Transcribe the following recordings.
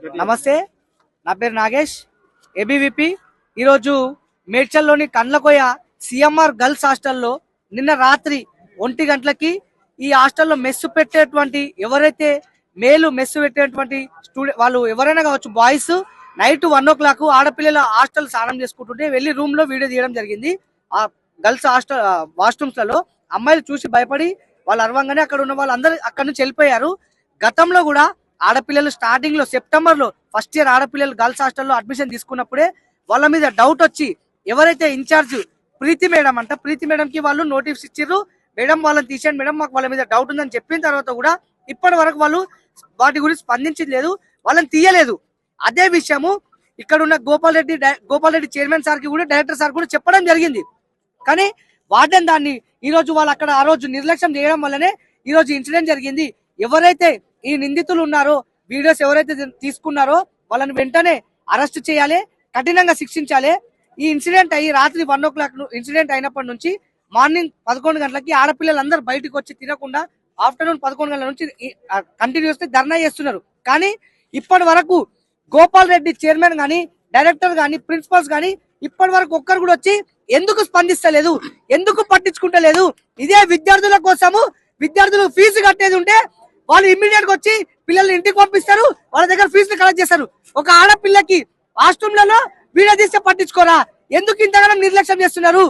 నమస్తే, నా పేరు నాగేష్, ఏబీవీపీ. ఈరోజు మేడ్చల్లోని కండ్లకోయ సిఎంఆర్ గర్ల్స్ హాస్టల్లో నిన్న రాత్రి 1 గంటలకి ఈ హాస్టల్లో మెస్సు పెట్టేటువంటి ఎవరైతే మెస్సు పెట్టేటువంటి స్టూడెంట్ వాళ్ళు ఎవరైనా కావచ్చు, బాయ్స్ నైట్ 1 o'clock ఆడపిల్లల హాస్టల్ స్నానం చేసుకుంటుంటే వెళ్లి రూమ్ లో వీడియో తీయడం జరిగింది. ఆ గర్ల్స్ హాస్టల్ వాష్రూమ్స్ లలో అమ్మాయిలు చూసి భయపడి వాళ్ళు అరవంగానే అక్కడ ఉన్న వాళ్ళందరూ అక్కడ నుంచి వెళ్ళిపోయారు. గతంలో కూడా ఆడపిల్లలు స్టార్టింగ్ లో సెప్టెంబర్ లో ఫస్ట్ ఇయర్ ఆడపిల్లలు గర్ల్స్ హాస్టల్లో అడ్మిషన్ తీసుకున్నప్పుడే వాళ్ళ మీద డౌట్ వచ్చి ఎవరైతే ఇన్ఛార్జ్ ప్రీతి మేడం కి వాళ్ళు నోటీస్ ఇచ్చిర్రు. మేడం వాళ్ళని తీసేయండి మేడం, మాకు వాళ్ళ మీద డౌట్ ఉందని చెప్పిన తర్వాత కూడా ఇప్పటి వరకు వాళ్ళు వాటి గురించి స్పందించింది లేదు, వాళ్ళని తీయలేదు. అదే విషయము ఇక్కడ ఉన్న గోపాల్ రెడ్డి చైర్మన్ సార్ కి కూడా డైరెక్టర్ సార్ కూడా చెప్పడం జరిగింది. కానీ వార్డెన్ దాన్ని ఈ రోజు వాళ్ళు అక్కడ ఆ రోజు నిర్లక్ష్యం చేయడం వల్లనే ఈ రోజు ఇన్సిడెంట్ జరిగింది. ఎవరైతే ఈ నిందితులు ఉన్నారో, వీడియోస్ ఎవరైతే తీసుకున్నారో వాళ్ళని వెంటనే అరెస్ట్ చేయాలి, కఠినంగా శిక్షించాలి. ఈ ఇన్సిడెంట్ అయ్యి రాత్రి 1 o'clock ఇన్సిడెంట్ అయినప్పటి నుంచి మార్నింగ్ 11 గంటలకి ఆడపిల్లలందరూ బయటకు వచ్చి తినకుండా ఆఫ్టర్నూన్ 11 గంటల నుంచి కంటిన్యూస్ ధర్నా చేస్తున్నారు. కానీ ఇప్పటి వరకు గోపాల్ రెడ్డి చైర్మన్ గాని, డైరెక్టర్ గాని, ప్రిన్సిపల్స్ గాని ఇప్పటి వరకు ఒక్కరు కూడా వచ్చి ఎందుకు స్పందిస్తలేదు, ఎందుకు పట్టించుకుంటలేదు? ఇదే విద్యార్థుల కోసము, విద్యార్థులు ఫీజు కట్టేది ఉంటే వాళ్ళు ఇమ్మీడియట్ గా వచ్చి పిల్లల్ని ఇంటికి పంపిస్తారు, వాళ్ళ దగ్గర ఫీజులు కలెక్ట్ చేస్తారు. ఒక ఆడపిల్లకి వాష్రూమ్లలో వీడియో తీస్తే పట్టించుకోరా? ఎందుకు ఇంతగానో నిర్లక్ష్యం చేస్తున్నారు?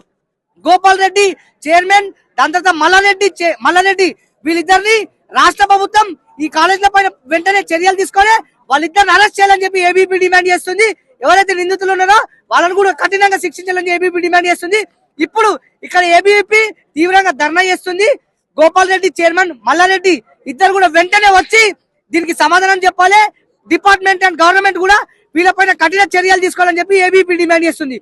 గోపాల్ రెడ్డి చైర్మన్, దాని తర్వాత మల్లారెడ్డి వీళ్ళిద్దరిని రాష్ట్ర ప్రభుత్వం ఈ కాలేజీల పైన వెంటనే చర్యలు తీసుకొని వాళ్ళిద్దరిని అరెస్ట్ చేయాలని చెప్పి ఏబీపీ డిమాండ్ చేస్తుంది. ఎవరైతే నిందితులు ఉన్నారో వాళ్ళని కూడా కఠినంగా శిక్షించాలని ఏబీపీ డిమాండ్ చేస్తుంది. ఇప్పుడు ఇక్కడ ఏబీపీ తీవ్రంగా ధర్నా చేస్తుంది. గోపాల్ రెడ్డి చైర్మన్, మల్లారెడ్డి ఇద్దరు కూడా వెంటనే వచ్చి దీనికి సమాధానం చెప్పాలి. డిపార్ట్మెంట్ అండ్ గవర్నమెంట్ కూడా వీళ్ళపైన కఠిన చర్యలు తీసుకోవాలని చెప్పి ఏబీపీ డిమాండ్ చేస్తుంది.